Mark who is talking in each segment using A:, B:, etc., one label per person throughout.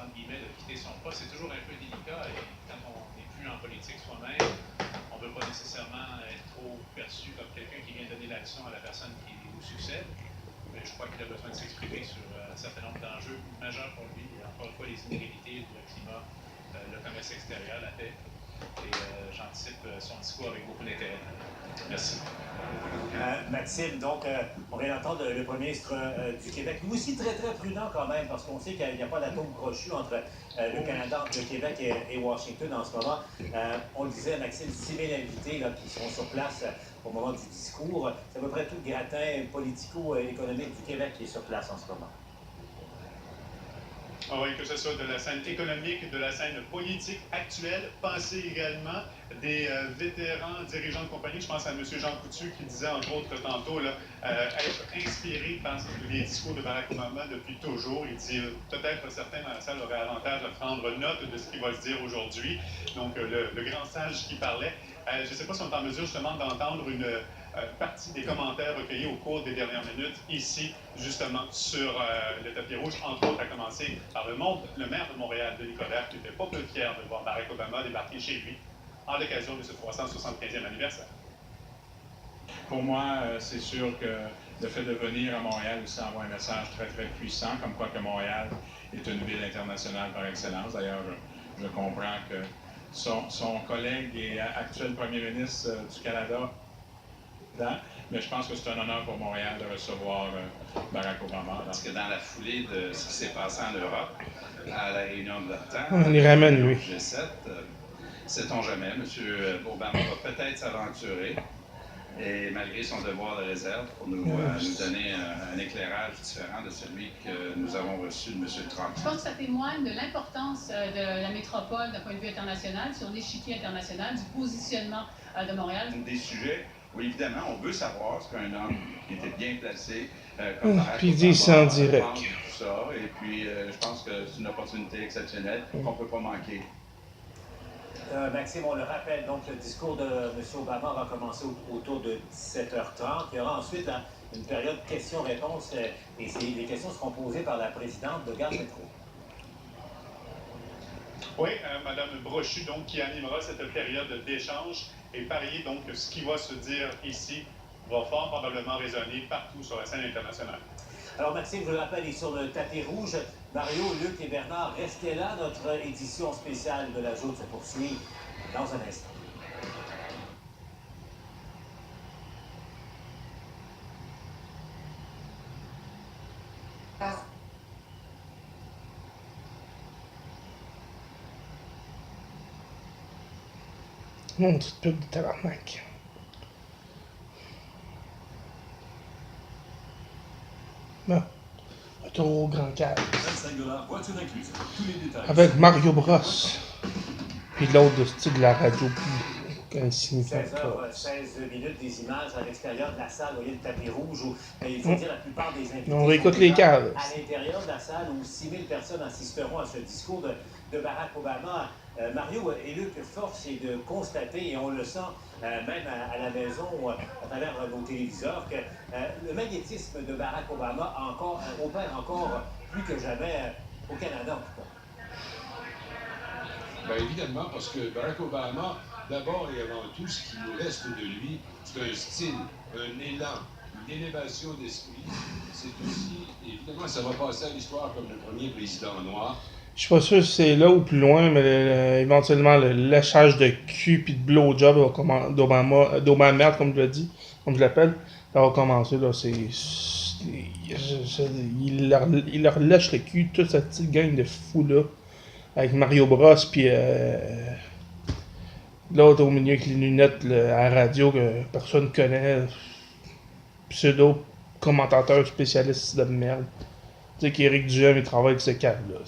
A: entre guillemets, de quitter son poste. C'est toujours un peu délicat et quand on n'est plus en politique soi-même, on ne veut pas nécessairement être trop perçu comme quelqu'un qui vient donner la leçon à la personne qui nous succède. Mais je crois qu'il a besoin de s'exprimer sur un certain nombre d'enjeux majeurs pour lui. Et encore une fois, les inégalités, le climat, le commerce extérieur, la paix. Et j'anticipe son discours avec beaucoup d'intérêt. Merci.
B: Maxime, donc, on vient d'entendre le premier ministre du Québec, lui aussi très, très prudent quand même, parce qu'on sait qu'il n'y a pas d'atome crochu entre le Canada, le Québec et Washington en ce moment. On le disait, Maxime, 6 000 invités là, qui sont sur place au moment du discours. C'est à peu près tout le gratin politico-économique du Québec qui est sur place en ce moment.
C: Ah oui, que ce soit de la scène économique, de la scène politique actuelle. Pensez également des vétérans dirigeants de compagnie. Je pense à M. Jean Coutu qui disait, entre autres, tantôt, là, être inspiré par les discours de Barack Obama depuis toujours. Il dit peut-être certains dans la salle auraient avantage à prendre note de ce qui va se dire aujourd'hui. Donc, le grand sage qui parlait. Je ne sais pas si on est en mesure justement d'entendre une partie des commentaires recueillis au cours des dernières minutes ici, justement, sur le tapis rouge, entre autres, à commencer par le maire de Montréal, Denis Coderre, qui n'était pas peu fier de voir Barack Obama débarquer chez lui en l'occasion de ce 375e anniversaire.
D: Pour moi, c'est sûr que le fait de venir à Montréal aussi envoie un message très, très puissant, comme quoi que Montréal est une ville internationale par excellence. D'ailleurs, je comprends que son collègue et actuel premier ministre du Canada, mais je pense que c'est un honneur pour Montréal de recevoir Barack Obama.
E: Parce que dans la foulée de ce qui s'est passé en Europe, à la réunion de l'OTAN,
F: on y ramène, lui.
E: G7, sait-on jamais, M. Obama va peut-être s'aventurer, et malgré son devoir de réserve, pour nous donner un éclairage différent de celui que nous avons reçu de M. Trump.
G: Je pense que ça témoigne de l'importance de la métropole d'un point de vue international, sur l'échiquier international, du positionnement de Montréal.
E: Des sujets où, évidemment, on veut savoir ce qu'un homme qui était bien placé, comme Barack
F: puis il dit c'est en direct.
E: Tout ça, et puis je pense que c'est une opportunité exceptionnelle qu'on ne peut pas manquer.
B: Maxime, on le rappelle, donc le discours de M. Obama va commencer autour de 17h30. Il y aura ensuite une période questions-réponses et les questions seront posées par la présidente de Gaz Métro.
C: Oui, Mme Brochu, donc, qui animera cette période d'échange et parier donc que ce qui va se dire ici va fort probablement résonner partout sur la scène internationale.
B: Alors Maxime, je le rappelle, il est sur le tapis rouge. Mario, Luc et Bernard, restez là. Notre édition spéciale de la Joute se poursuit dans un instant.
F: Mon petit pub de tabarnak. Bon. Retour au Grand Cave. Avec Mario Bros. Puis l'autre de style de la radio. Puis
B: 16h16 des images à l'extérieur de la salle. Vous voyez le tapis rouge où il faut dire la plupart des invités.
F: On réécoute les caves.
B: À l'intérieur de la salle où 6000 personnes assisteront à ce discours de Barack Obama. Mario et Luc, force est de constater, et on le sent même à la maison, à travers nos téléviseurs, que le magnétisme de Barack Obama opère encore plus que jamais au Canada, en tout cas.
H: Bien évidemment, parce que Barack Obama, d'abord et avant tout, ce qui nous reste de lui, c'est un style, un élan, une élévation d'esprit. C'est aussi, évidemment, ça va passer à l'histoire comme le premier président noir.
F: Je suis pas sûr si c'est là ou plus loin, mais éventuellement le léchage de cul puis de blowjob d'Obama, comme je l'ai dit, comme je l'appelle, ça va commencer là. Il leur lèche le cul, toute cette petite gang de fous là, avec Mario Bros puis l'autre au milieu avec les lunettes à la radio que personne connaît, pseudo commentateur spécialiste de merde. Tu sais qu'Éric Duhem il travaille avec ce câble là.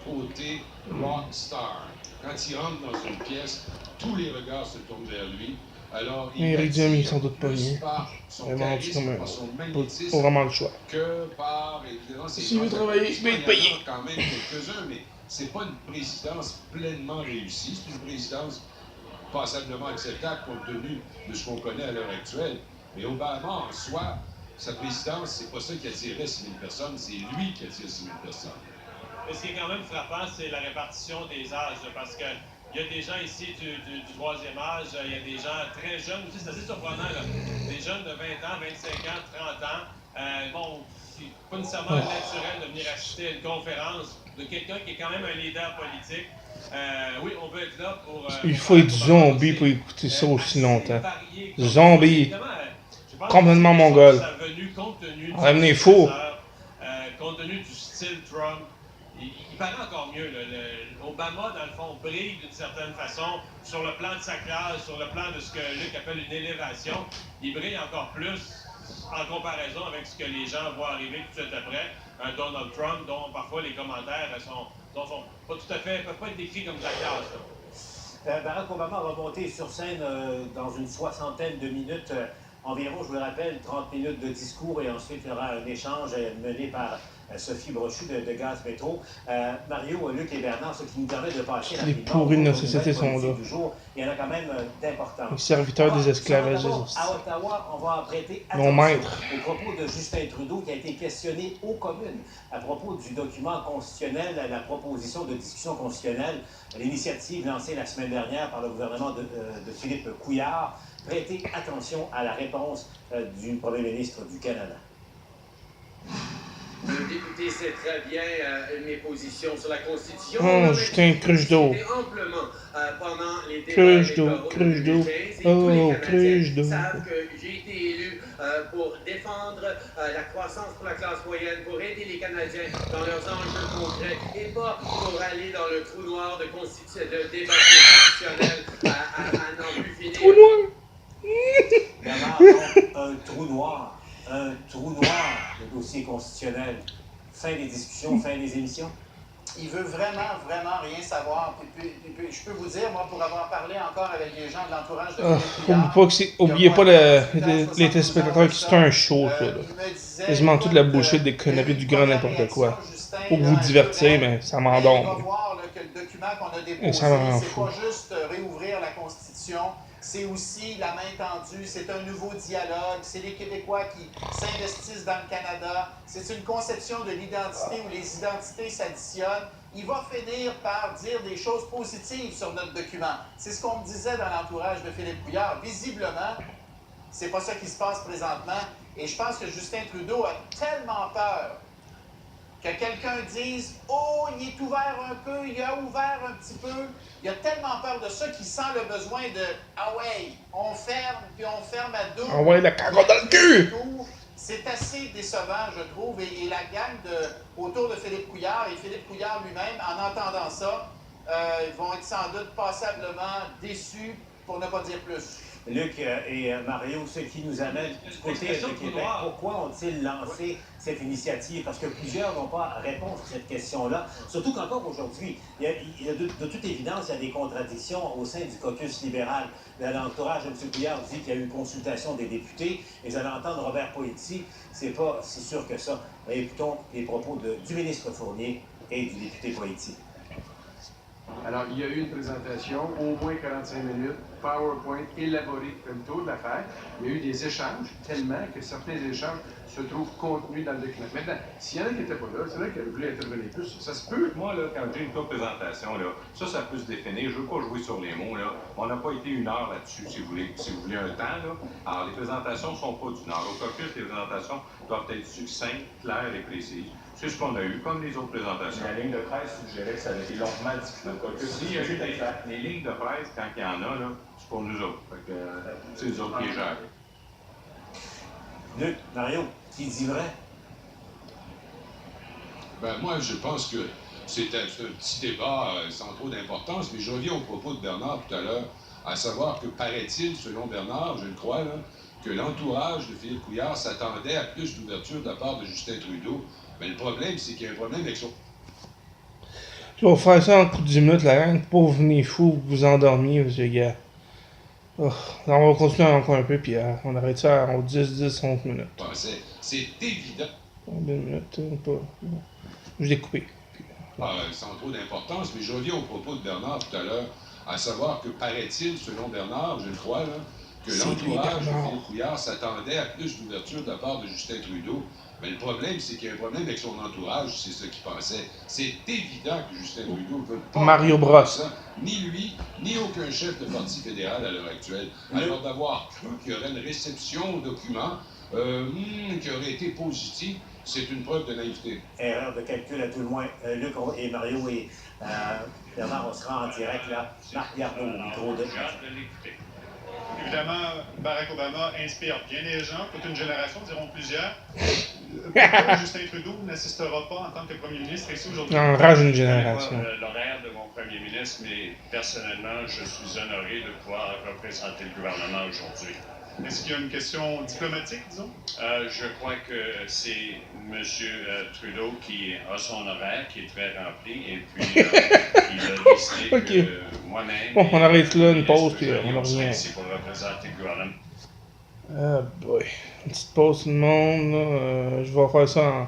H: Côté rockstar. Quand il rentre dans une pièce, tous les regards se tournent vers lui. Alors, il
F: Éric Duhem, il est sans doute pas
H: plus
F: mieux.
H: par son
F: Vraiment,
H: charisme, par son magnétisme,
F: pas vraiment le choix.
H: que par, évidemment, ses
F: S'il veut travailler, il va être payé.
H: quand même quelques-uns, mais c'est pas une présidence pleinement réussie. C'est une présidence passablement acceptable compte tenu de ce qu'on connaît à l'heure actuelle. Mais Obama, en soi, sa présidence, c'est pas ça qui attirait 6 000 personnes, c'est lui qui attire 6 000 personnes.
I: Mais ce qui est quand même frappant, c'est la répartition des âges, parce que il y a des gens ici du troisième âge, il y a des gens très jeunes aussi, c'est assez surprenant, là. Des jeunes de 20 ans, 25 ans, 30 ans. Bon, c'est pas nécessairement naturel de venir assister à une conférence de quelqu'un qui est quand même un leader politique. Oui, on veut être là pour...
F: Il faut être zombie pour écouter ça aussi longtemps. Zombie. Complètement mongol. Ramenez faux.
I: Compte tenu du style Trump, il paraît encore mieux. Obama, dans le fond, brille d'une certaine façon sur le plan de sa classe, sur le plan de ce que Luc appelle une élévation. Il brille encore plus en comparaison avec ce que les gens voient arriver tout de suite après. Un Donald Trump dont parfois les commentaires sont pas tout à fait, peuvent pas être décrits comme de la classe.
B: Barack Obama va monter sur scène dans une soixantaine de minutes. Environ, je vous le rappelle, 30 minutes de discours et ensuite il y aura un échange mené par Sophie Brochu de Gaz Métro. Mario, Luc et Bernard, ce qui nous permet de passer
F: les pourris de notre société sont là.
B: Il y en a quand même d'importants.
F: Les serviteurs des esclavagistes.
B: À Ottawa, on va prêter
F: Mon maître.
B: au propos de Justin Trudeau qui a été questionné aux communes à propos du document constitutionnel, la proposition de discussion constitutionnelle, l'initiative lancée la semaine dernière par le gouvernement de Philippe Couillard. Prêtez attention à la réponse du Premier ministre du Canada.
J: Le député sait très bien mes positions sur la Constitution.
F: Oh, Justin, cruche d'eau.
J: Amplement pendant les
F: cruche d'eau, cruche d'eau. Oh, cruche d'eau.
J: Savent que j'ai été élu pour défendre la croissance pour la classe moyenne, pour aider les Canadiens dans leurs enjeux concrets et pas pour aller dans le trou noir de débat constitutionnel à n'en plus finir.
F: Trou noir.
B: Un trou noir, le dossier constitutionnel. Fin des discussions, fin des émissions.
K: Il veut vraiment rien savoir. Puis, je peux vous dire, moi, pour avoir parlé encore avec des gens de l'entourage de
F: oubliez pas les téléspectateurs qui c'est un show, ça. Là. Quasiment toute la bullshit des conneries du grand n'importe quoi. Pour vous divertir, mais ça m'endorme.
K: On va voir là, que le document qu'on a déposé, c'est pas juste réouvrir la Constitution. C'est aussi la main tendue, c'est un nouveau dialogue, c'est les Québécois qui s'investissent dans le Canada, c'est une conception de l'identité où les identités s'additionnent. Il va finir par dire des choses positives sur notre document. C'est ce qu'on me disait dans l'entourage de Philippe Couillard. Visiblement, c'est pas ça qui se passe présentement. Et je pense que Justin Trudeau a tellement peur que quelqu'un dise « Oh, il est ouvert un peu, il a ouvert un petit peu ». Il a tellement peur de ça qu'il sent le besoin de « Ah ouais, on ferme, puis on ferme à double ».
F: Ah ouais, la carotte dans le cul!
K: C'est assez décevant, je trouve. Et la gang autour de Philippe Couillard et Philippe Couillard lui-même, en entendant ça, ils vont être sans doute passablement déçus, pour ne pas dire plus.
B: Luc et Mario, ce qui nous amène du côté de Québec, pourquoi ont-ils lancé cette initiative? Parce que plusieurs n'ont pas réponse à cette question-là. Surtout qu'encore aujourd'hui, il y a de toute évidence, il y a des contradictions au sein du caucus libéral. L'entourage de M. Couillard dit qu'il y a eu une consultation des députés, et vous allez entendre Robert Poëti, c'est pas si sûr que ça. Mais écoutons les propos du ministre Fournier et du député Poëti.
L: Alors, il y a eu une présentation, au moins 45 minutes, PowerPoint élaboré comme tour de l'affaire. Il y a eu des échanges, tellement que certains échanges se trouvent contenus dans le document. Maintenant, s'il y en a qui n'étaient pas là, c'est vrai qu'elle voulait intervenir plus. Ça se peut.
M: Moi, là, quand j'ai une courte présentation, là, ça peut se définir. Je ne veux pas jouer sur les mots. Là. On n'a pas été 1 heure là-dessus, si vous voulez un temps. Là. Alors, les présentations ne sont pas d'1 heure. Au caucus, les présentations doivent être succinctes, claires et précises. C'est ce qu'on a eu, comme les autres présentations.
N: La ligne de presse suggérait que ça avait été longuement discuté au caucus.
M: S'il y a eu les lignes de presse, quand il y en a, là, c'est pour nous autres. C'est nous autres qui les gèrent.
B: Luc, Mario, qui dit vrai?
H: Ben, moi, je pense que c'est un petit débat sans trop d'importance, mais je reviens au propos de Bernard tout à l'heure, à savoir que paraît-il, selon Bernard, je le crois, là, que l'entourage de Philippe Couillard s'attendait à plus d'ouverture de la part de Justin Trudeau. Mais le problème, c'est qu'il y a un problème avec son...
F: Je vais vous faire ça en coup de 10 minutes, la gang, pour vous venir fou, vous endormiez, monsieur gars. Oh, on va continuer encore un peu, puis on arrête ça en 10, 11 minutes.
H: C'est évident.
F: 2 minutes, pas... Je l'ai coupé.
H: Sans trop d'importance, mais je reviens au propos de Bernard tout à l'heure, à savoir que paraît-il, selon Bernard, je le crois, là, que l'entourage de Philippe Couillard s'attendait à plus d'ouverture de la part de Justin Trudeau. Mais le problème, c'est qu'il y a un problème avec son entourage, c'est ce qu'il pensait. C'est évident que Justin Trudeau ne veut pas
F: Mario Bros.
H: Ça, ni lui, ni aucun chef de parti fédéral à l'heure actuelle. Alors d'avoir cru qu'il y aurait une réception aux documents qui aurait été positive, c'est une preuve de naïveté.
B: Erreur de calcul à tout le moins. Luc et Mario et Bernard, on sera en direct là. Marc Garneau au micro de...
C: Évidemment, Barack Obama inspire bien les gens, toute une génération, diront plusieurs. Pourquoi Justin Trudeau n'assistera pas en tant que premier ministre ici aujourd'hui?
F: Enrage une génération.
O: Je ne connais pas l'horaire de mon premier ministre, mais personnellement, je suis honoré de pouvoir représenter le gouvernement aujourd'hui.
C: Est-ce qu'il y a une question diplomatique, disons?
O: Je crois que c'est M. Trudeau qui a son horaire, qui est très rempli, et puis il a décidé
F: okay.
O: que moi-même...
F: Bon, on arrête là une pause, puis on revient.
O: ici pour représenter le gouvernement.
F: Ah boy. Une petite pause tout le monde, là. Je vais faire ça en...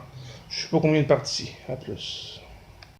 F: Je sais pas combien de parties. À plus.